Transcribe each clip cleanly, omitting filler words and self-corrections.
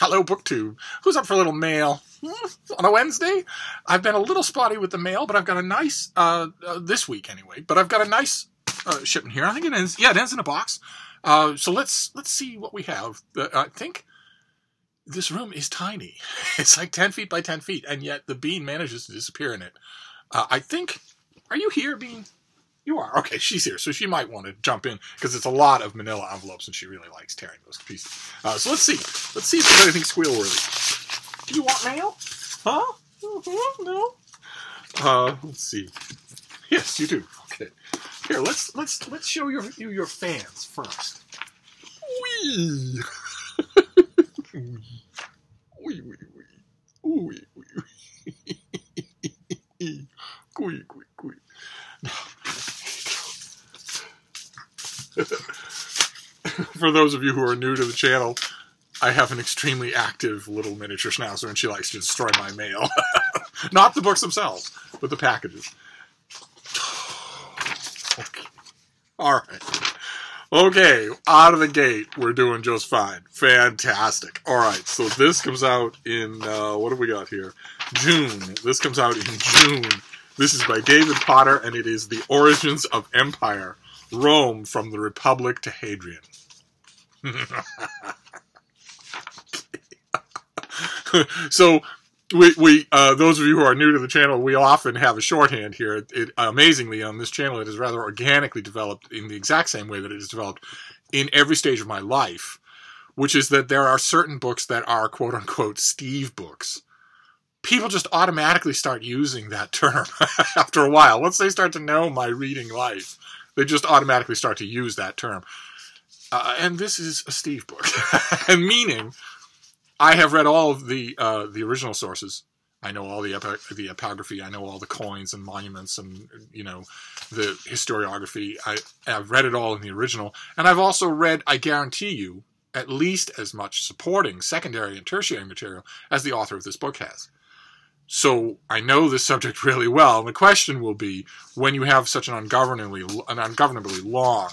Hello, BookTube. Who's up for a little mail? On a Wednesday? I've been a little spotty with the mail, but I've got a nice, this week anyway, but I've got a nice shipment here. I think it ends, yeah, it ends in a box. So let's see what we have. I think this room is tiny. It's like 10 feet by 10 feet, and yet the Bean manages to disappear in it. I think, are you here, Bean? You are. Okay, she's here, so she might want to jump in, because it's a lot of manila envelopes, and she really likes tearing those to pieces. So let's see. Let's see if there's anything squeal-worthy. Do you want mail? Huh? No? Let's see. Yes, you do. Okay. Here, let's show you your fans first. Wee! Wee, wee, wee. Wee, wee, wee. Quee, quee, quee. For those of you who are new to the channel, I have an extremely active little miniature schnauzer, and she likes to destroy my mail. Not the books themselves, but the packages. Okay. All right. Okay, out of the gate, we're doing just fine. Fantastic. All right, so this comes out in, what have we got here? June. This comes out in June. This is by David Potter, and it is The Origins of Empire, Rome from the Republic to Hadrian. So, those of you who are new to the channel, we often have a shorthand here. Amazingly, on this channel, it is rather organically developed in the exact same way that it is developed in every stage of my life, which is that there are certain books that are quote-unquote Steve books. People just automatically start using that term after a while. Once they start to know my reading life, they just automatically start to use that term. And this is a Steve book, and meaning I have read all of the original sources. I know all the epigraphy. I know all the coins and monuments and, you know, the historiography. I've read it all in the original. And I've also read, I guarantee you, at least as much supporting secondary and tertiary material as the author of this book has. So I know this subject really well. And the question will be, when you have such an ungovernably long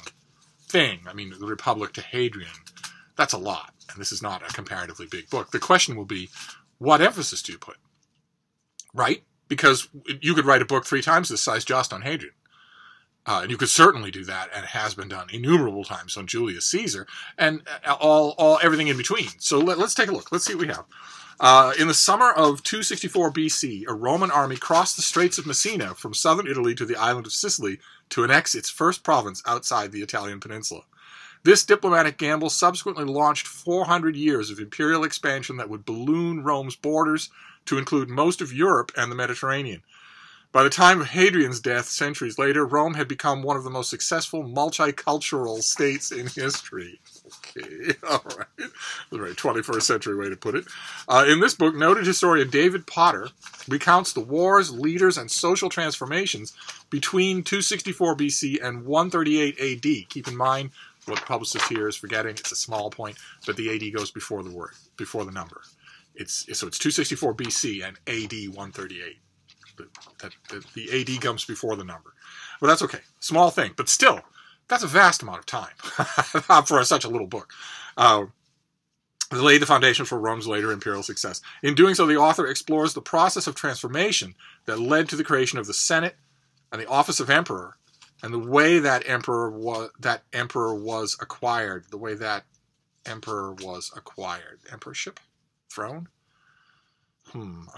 thing, I mean, the Republic to Hadrian, that's a lot. And this is not a comparatively big book. The question will be, what emphasis do you put? Right? Because you could write a book 3 times this size just on Hadrian. And you could certainly do that, and it has been done innumerable times on Julius Caesar, and everything in between. So let's take a look. Let's see what we have. In the summer of 264 BC, a Roman army crossed the Straits of Messina from southern Italy to the island of Sicily to annex its first province outside the Italian peninsula. This diplomatic gamble subsequently launched 400 years of imperial expansion that would balloon Rome's borders to include most of Europe and the Mediterranean. By the time of Hadrian's death, centuries later, Rome had become one of the most successful multicultural states in history. Okay, all right. That's a very 21st century way to put it. In this book, noted historian David Potter recounts the wars, leaders, and social transformations between 264 BC and 138 AD. Keep in mind, what the publicist here is forgetting, it's a small point, but the AD goes before the word, before the number. So it's 264 BC and AD 138. The AD comes before the number. But that's okay. Small thing. But still, that's a vast amount of time for such a little book. They laid the foundation for Rome's later imperial success. In doing so, the author explores the process of transformation that led to the creation of the Senate and the office of emperor, and the way that emperor was acquired. The way that emperor was acquired. Emperorship? Throne?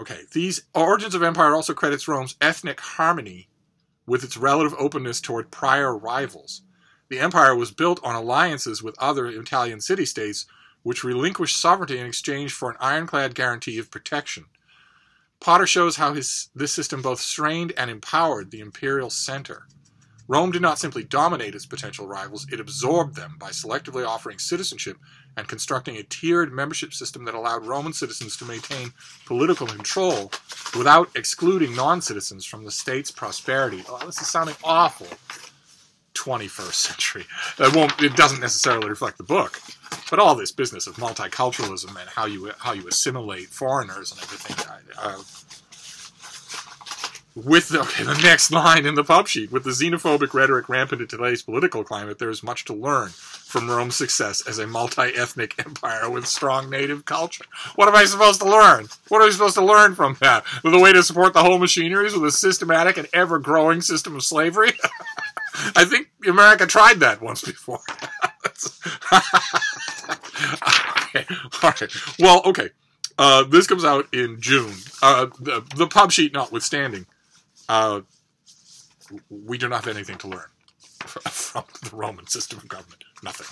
Okay. These Origins of Empire also credits Rome's ethnic harmony with its relative openness toward prior rivals. The empire was built on alliances with other Italian city-states, which relinquished sovereignty in exchange for an ironclad guarantee of protection. Potter shows how this system both strained and empowered the imperial center. Rome did not simply dominate its potential rivals, it absorbed them by selectively offering citizenship and constructing a tiered membership system that allowed Roman citizens to maintain political control without excluding non-citizens from the state's prosperity. Oh, this is sounding awful. 21st century. It doesn't necessarily reflect the book, but all this business of multiculturalism and how you assimilate foreigners and everything. With the next line in the pub sheet, with the xenophobic rhetoric rampant in today's political climate, there is much to learn from Rome's success as a multi-ethnic empire with strong native culture. What am I supposed to learn? What are we supposed to learn from that? The way to support the whole machineries with a systematic and ever-growing system of slavery? I think America tried that once before. Okay. All right. Well, okay. This comes out in June. The pub sheet notwithstanding, we do not have anything to learn from the Roman system of government. Nothing.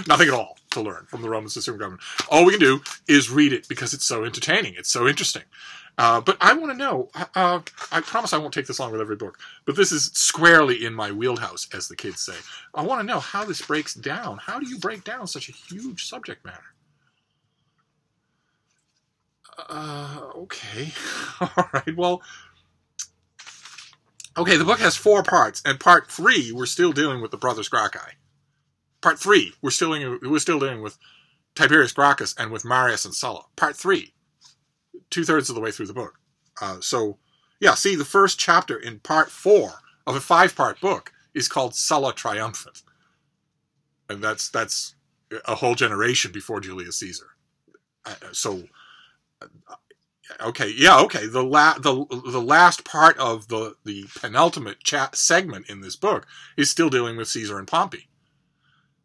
Nothing at all to learn from the Roman system of government. All we can do is read it because it's so entertaining. It's so interesting. But I want to know, I promise I won't take this long with every book, but this is squarely in my wheelhouse, as the kids say. I want to know how this breaks down. How do you break down such a huge subject matter? Okay. All right, well, okay, the book has 4 parts, and part 3, we're still dealing with the brothers Gracchi. Part 3, we're still dealing with Tiberius Gracchus and with Marius and Sulla. Part 3, 2/3 of the way through the book. So, yeah, see, the first chapter in part 4 of a 5-part book is called Sulla Triumphant. And that's a whole generation before Julius Caesar. Okay, yeah, okay. The last part of the penultimate segment in this book is still dealing with Caesar and Pompey.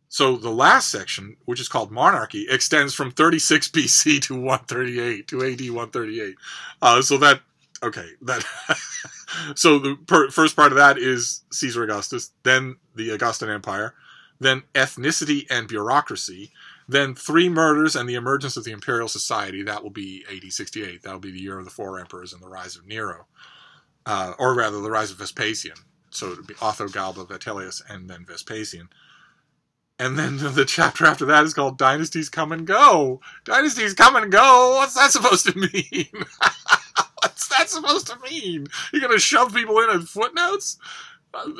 So the last section, which is called Monarchy, extends from 36 BC to 138, to AD 138. So that, okay, that, so the first part of that is Caesar Augustus, then the Augustan Empire, then ethnicity and bureaucracy, then 3 murders and the emergence of the imperial society. That will be AD 68. That will be the year of the 4 emperors and the rise of Nero, or rather the rise of Vespasian. So it would be Otho, Galba, Vitellius, and then Vespasian. And then the chapter after that is called Dynasties Come and Go. Dynasties come and go? What's that supposed to mean? What's that supposed to mean? You're going to shove people in as footnotes?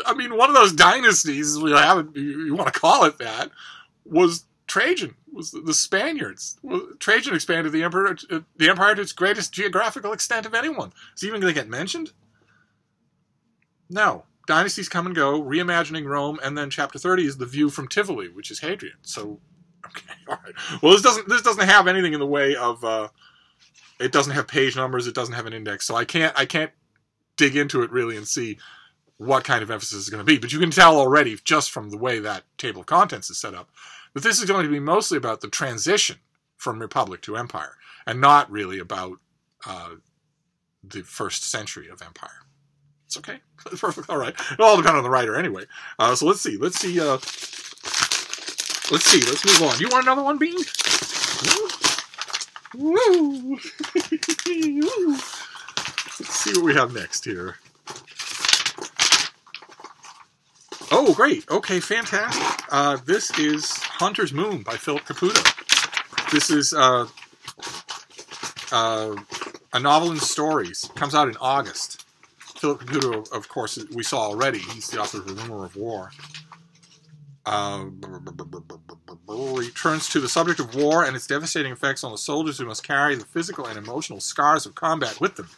I mean, one of those dynasties, you want to call it that, was Trajan, was the Spaniards. Trajan expanded the empire to its greatest geographical extent of anyone. Is it even going to get mentioned? No. Dynasties come and go, reimagining Rome, and then chapter 30 is the view from Tivoli, which is Hadrian. So, okay, all right. Well, this doesn't have anything in the way of it doesn't have page numbers, it doesn't have an index, so I can't dig into it really and see what kind of emphasis is going to be. But you can tell already, just from the way that table of contents is set up, that this is going to be mostly about the transition from republic to empire, and not really about the first century of empire. It's okay. It's perfect. All right. It all depends on the writer anyway. So let's see. Let's move on. You want another one, Bean? Woo! Let's see what we have next here. Oh, great. Okay, fantastic. This is Hunter's Moon by Philip Caputo. This is a novel in stories. It comes out in August. Philip Caputo, of course, we saw already. He's the author of The Rumour of War. He turns to the subject of war and its devastating effects on the soldiers who must carry the physical and emotional scars of combat with them.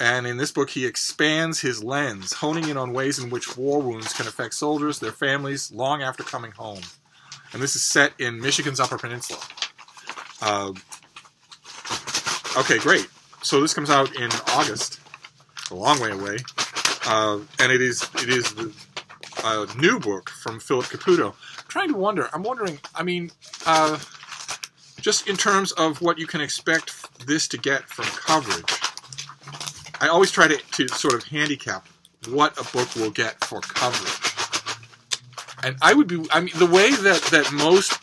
And in this book, he expands his lens, honing in on ways in which war wounds can affect soldiers, their families, long after coming home. And this is set in Michigan's Upper Peninsula. Okay, great. So this comes out in August, a long way away, and it is a new book from Philip Caputo. I'm wondering, I mean, just in terms of what you can expect this to get from coverage, I always try to sort of handicap what a book will get for coverage. And the way that most,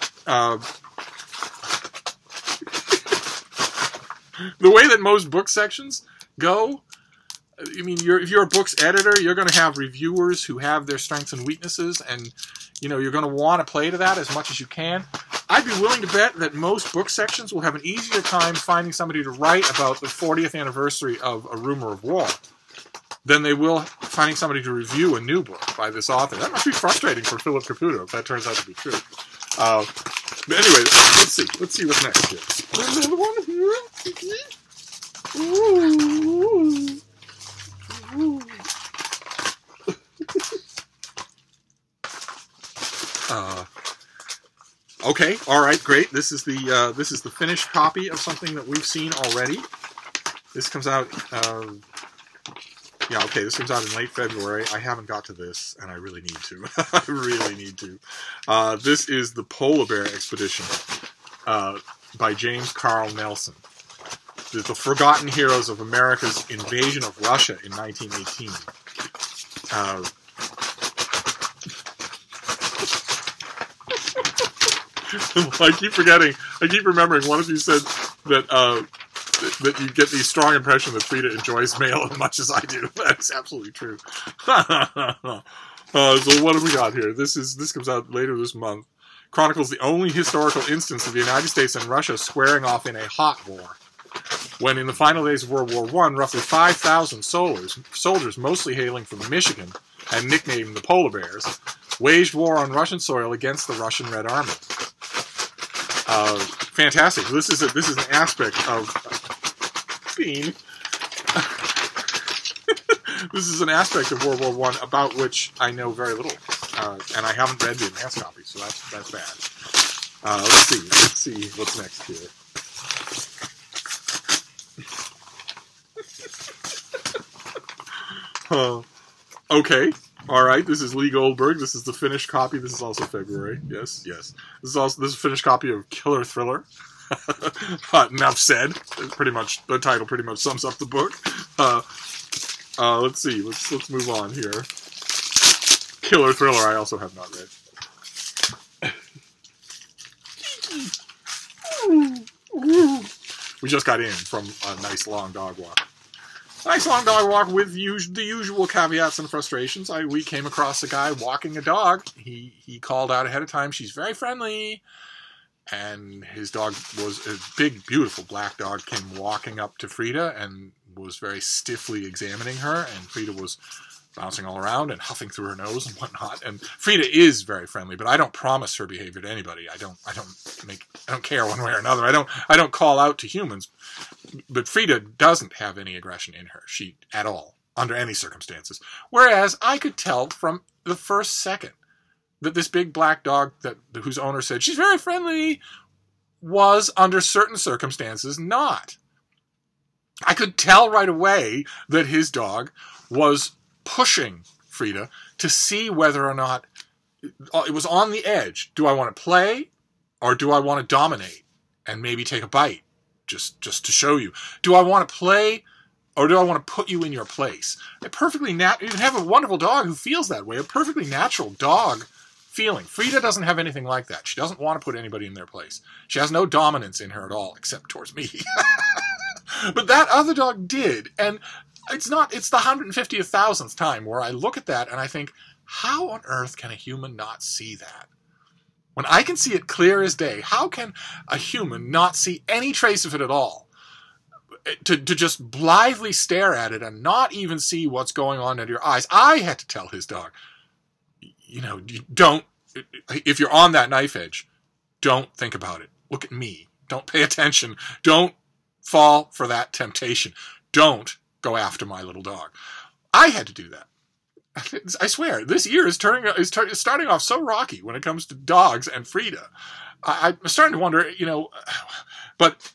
the way that most book sections go, I mean, if you're a book's editor, you're going to have reviewers who have their strengths and weaknesses, and, you know, you're going to want to play to that as much as you can. I'd be willing to bet that most book sections will have an easier time finding somebody to write about the 40th anniversary of A Rumour of War than they will finding somebody to review a new book by this author. That must be frustrating for Philip Caputo if that turns out to be true. But anyway, let's see. Let's see what's next here. There's another one here. Ooh. Okay, all right, great. This is the finished copy of something that we've seen already. This comes out. Yeah, okay, this comes out in late February. I haven't got to this, and I really need to. I really need to. This is The Polar Bear Expedition by James Carl Nelson. The Forgotten Heroes of America's Invasion of Russia in 1918. I keep remembering one of you said that that you get the strong impression that Frida enjoys mail as much as I do. That's absolutely true. So what have we got here? This comes out later this month. Chronicles the only historical instance of the United States and Russia squaring off in a hot war. When in the final days of World War I, roughly 5,000 soldiers, mostly hailing from Michigan and nicknamed the Polar Bears, waged war on Russian soil against the Russian Red Army. Fantastic. This is an aspect of being. This is an aspect of World War I about which I know very little, and I haven't read the advanced copy, so that's bad. Let's see what's next here. Okay. All right. This is Lee Goldberg. This is the finished copy. This is also February. Yes. This is a finished copy of Killer Thriller. Enough said. Pretty much the title pretty much sums up the book. Let's see. Let's move on here. Killer Thriller. I also have not read. We just got in from a nice long dog walk. Nice long dog walk with the usual caveats and frustrations. We came across a guy walking a dog. He called out ahead of time, "She's very friendly." And his dog was a big, beautiful black dog, came walking up to Frida and was very stiffly examining her. And Frida was bouncing all around and huffing through her nose and whatnot. And Frida is very friendly, but I don't promise her behavior to anybody. I don't care one way or another. I don't call out to humans. But Frida doesn't have any aggression in her, at all, under any circumstances. Whereas I could tell from the first second that this big black dog whose owner said, "She's very friendly," was, under certain circumstances, not. I could tell right away that his dog was pushing Frida to see whether or not it was on the edge. Do I want to play, or do I want to dominate and maybe take a bite? Just to show you. Do I want to play, or do I want to put you in your place? You can have a wonderful dog who feels that way. A perfectly natural dog feeling. Frida doesn't have anything like that. She doesn't want to put anybody in their place. She has no dominance in her at all, except towards me. But that other dog did. And it's the 150,000th time where I look at that and I think, how on earth can a human not see that? When I can see it clear as day, how can a human not see any trace of it at all? To just blithely stare at it and not even see what's going on under your eyes. I had to tell his dog, if you're on that knife edge, don't think about it. Look at me. Don't pay attention. Don't fall for that temptation. Don't go after my little dog. I had to do that. I swear, this year is starting off so rocky when it comes to dogs and Frida. I'm starting to wonder, but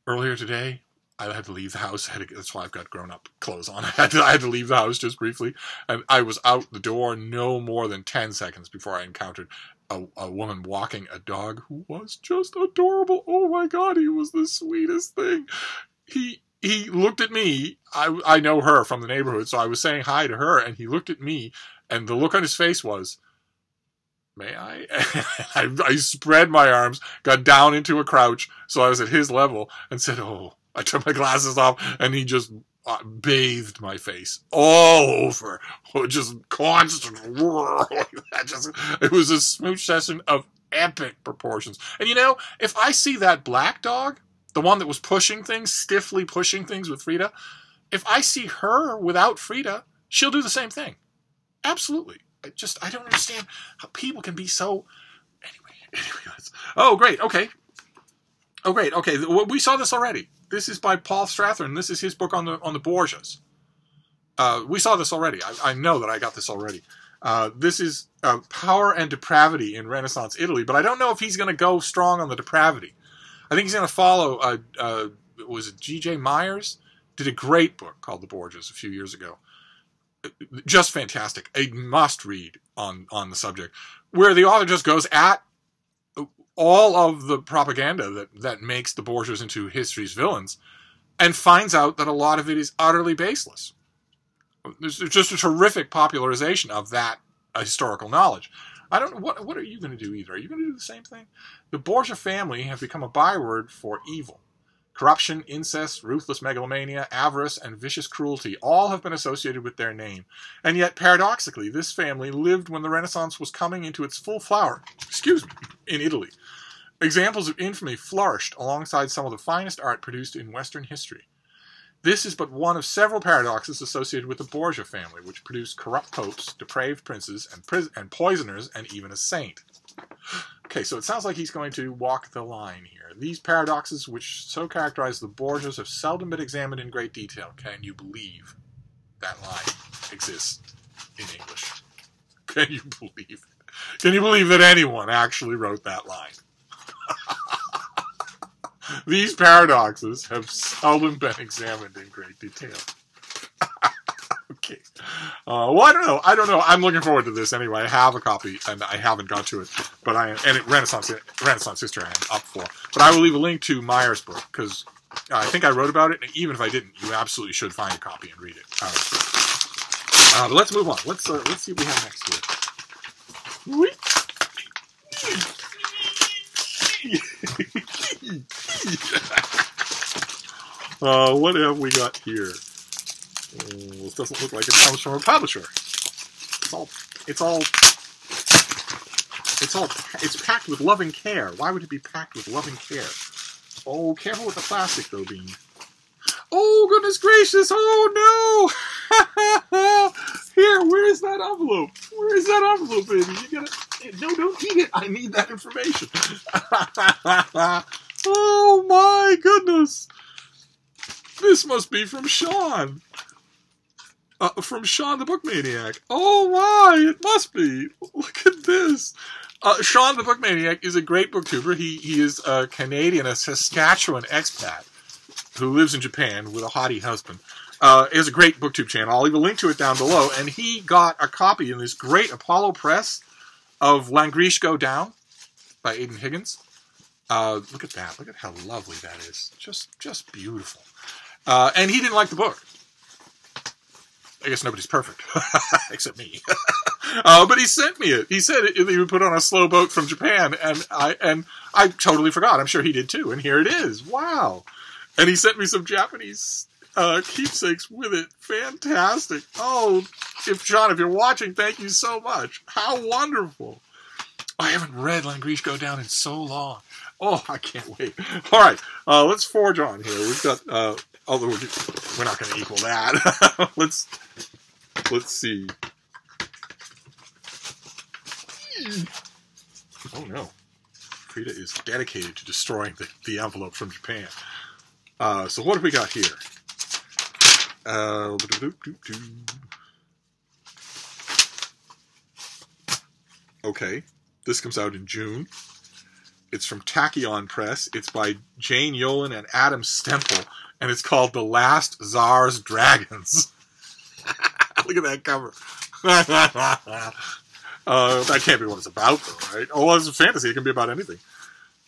earlier today, I had to leave the house. That's why I've got grown-up clothes on. I had to leave the house just briefly, and I was out the door no more than 10 seconds before I encountered a woman walking a dog who was just adorable. Oh my God, he was the sweetest thing. He looked at me. I know her from the neighborhood, so I was saying hi to her, and he looked at me, and the look on his face was, "May I?" I spread my arms, got down into a crouch, so I was at his level, and said, "Oh." I took my glasses off, and he just bathed my face all over. Just constant. It was a smooch session of epic proportions. And if I see that black dog, the one that was stiffly pushing things with Frida, if I see her without Frida, she'll do the same thing. Absolutely. I don't understand how people can be so... Anyway, oh, great, okay. Oh, great, okay. We saw this already. This is by Paul Strathern. This is his book on the Borgias. We saw this already. I know that I got this already. This is power and depravity in Renaissance Italy, but I don't know if he's going to go strong on the depravity. I think he's going to follow, was it G.J. Myers? Did a great book called The Borgias a few years ago. Just fantastic. A must-read on the subject, where the author just goes at all of the propaganda that makes the Borgias into history's villains, and finds out that a lot of it is utterly baseless. There's just a terrific popularization of that historical knowledge. I don't know, what are you going to do either? Are you going to do the same thing? The Borgia family have become a byword for evil. Corruption, incest, ruthless megalomania, avarice, and vicious cruelty all have been associated with their name. And yet, paradoxically, this family lived when the Renaissance was coming into its full flower, in Italy. Examples of infamy flourished alongside some of the finest art produced in Western history. This is but one of several paradoxes associated with the Borgia family, which produced corrupt popes, depraved princes, and poisoners, and even a saint. Okay, so it sounds like he's going to walk the line here. These paradoxes, which so characterize the Borgias, have seldom been examined in great detail. Can you believe that line exists in English? Can you believe it? Can you believe that anyone actually wrote that line? These paradoxes have seldom been examined in great detail. Okay. Well, I don't know. I'm looking forward to this anyway. I have a copy, and I haven't got to it. But Renaissance history I am up for. But I will leave a link to Myers' book, because I think I wrote about it, and even if I didn't, you absolutely should find a copy and read it. But let's move on. Let's see what we have next here. What have we got here? This doesn't look like it comes from a publisher. It's packed with loving care. Why would it be packed with loving care? Oh, careful with the plastic, though, Bean. Oh, goodness gracious! Oh, no! Here, where is that envelope? Where is that envelope, baby? You gotta... No, don't eat it. I need that information. Oh, my goodness. This must be from Sean. From Sean the Book Maniac. Oh, my. It must be. Look at this. Sean the Book Maniac is a great booktuber. He is a Canadian, a Saskatchewan expat who lives in Japan with a haughty husband. He has a great booktube channel. I'll leave a link to it down below. And he got a copy in this great Apollo Press of Langrishe Go Down by Aidan Higgins. Look at that. Look at how lovely that is. Just beautiful. And he didn't like the book. I guess nobody's perfect, except me. But he sent me it. He said he would put on a slow boat from Japan, and I totally forgot. I'm sure he did too. And here it is. Wow. And he sent me some Japanese keepsakes with it. Fantastic. Oh, Sean, if you're watching, thank you so much. How wonderful. I haven't read Langrishe Go Down in so long. Oh, I can't wait. All right, let's forge on here. We've got, although we're not going to equal that. Let's see. Oh no, Frida is dedicated to destroying the envelope from Japan. So what have we got here? Okay, this comes out in June. It's from Tachyon Press. It's by Jane Yolen and Adam Stempel, and it's called The Last Tsar's Dragons. Look at that cover. That can't be what it's about, though, right? Oh, well, it's a fantasy. It can be about anything.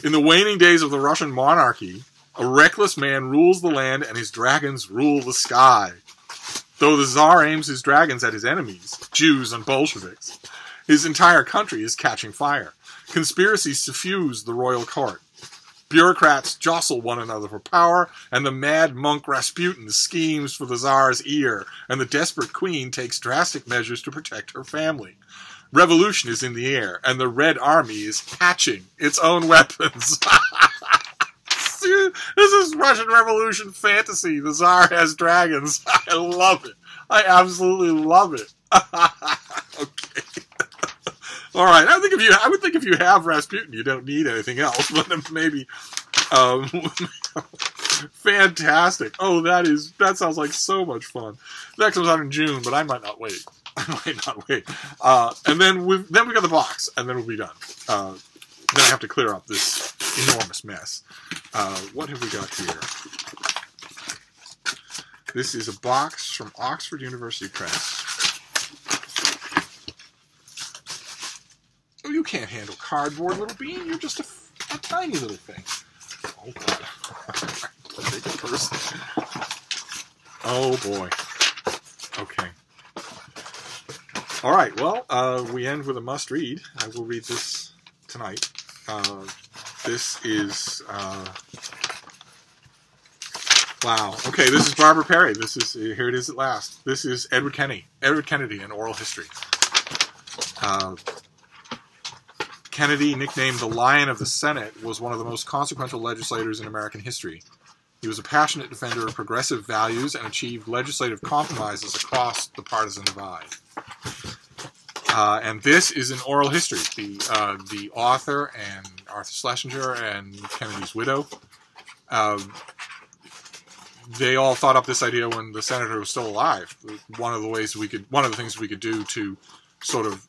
In the waning days of the Russian monarchy, a reckless man rules the land and his dragons rule the sky. Though the Tsar aims his dragons at his enemies, Jews and Bolsheviks, his entire country is catching fire. Conspiracies suffuse the royal court. Bureaucrats jostle one another for power, and the mad monk Rasputin schemes for the Tsar's ear, and the desperate queen takes drastic measures to protect her family. Revolution is in the air, and the Red Army is hatching its own weapons. This is Russian Revolution fantasy. The Tsar has dragons. I love it. I absolutely love it. Okay. All right. I would think if you have Rasputin, you don't need anything else. But maybe, fantastic. Oh, that sounds like so much fun. That comes out in June, but I might not wait. I might not wait. And then we got the box, and then we'll be done. Then I have to clear up this enormous mess. What have we got here? This is a box from Oxford University Press. Oh, you can't handle cardboard, little bean. You're just a tiny little thing. Oh, God. Take it first. Oh, boy. Okay. All right, well, we end with a must-read. I will read this tonight. This is... wow. Okay, this is Barbara Perry. This is... Here it is at last. This is Edward Kennedy. Edward Kennedy, An Oral History. Kennedy, nicknamed the Lion of the Senate, was one of the most consequential legislators in American history. He was a passionate defender of progressive values and achieved legislative compromises across the partisan divide. And this is an oral history. The author and Arthur Schlesinger and Kennedy's widow, they all thought up this idea when the senator was still alive. One of the things we could do to sort of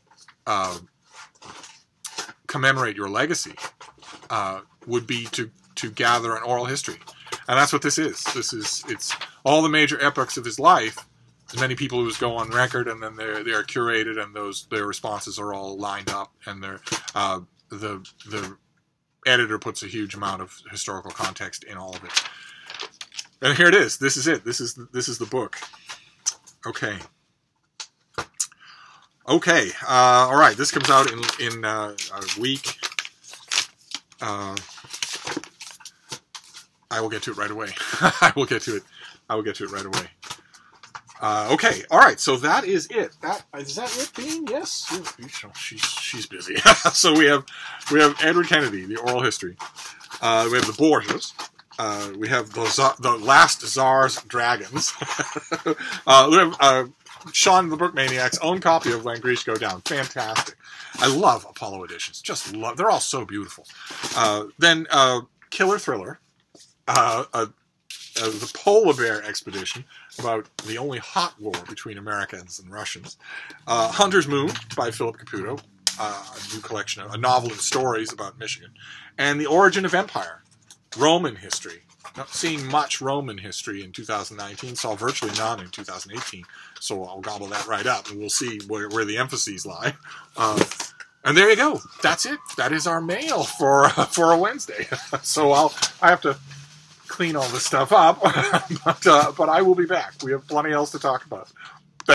commemorate your legacy would be to gather an oral history. And that's what this is. It's all the major epochs of his life. There's many people who go on record, and then they are curated, and their responses are all lined up, and the editor puts a huge amount of historical context in all of it. And here it is. This is it. This is the book. Okay. Okay. All right. This comes out in a week. I will get to it right away. I will get to it right away. Okay. All right. So that is it. Is that it, Bean? Yes. She's busy. So we have Edward Kennedy, the oral history. We have the Borgias. We have the Last Tsar's Dragons. We have Sean the Book Maniac's own copy of When Greece Go Down. Fantastic. I love Apollo editions. Just love. They're all so beautiful. Then Killer Thriller. The Polar Bear Expedition, about the only hot war between Americans and Russians. Hunter's Moon by Philip Caputo, a new collection of a novel and stories about Michigan. And The Origin of Empire, Roman history. Not seeing much Roman history in 2019, saw virtually none in 2018, so I'll gobble that right up, and we'll see where the emphases lie. And there you go. That's it. That is our mail for a Wednesday. So I have to clean all this stuff up, but I will be back. We have plenty else to talk about.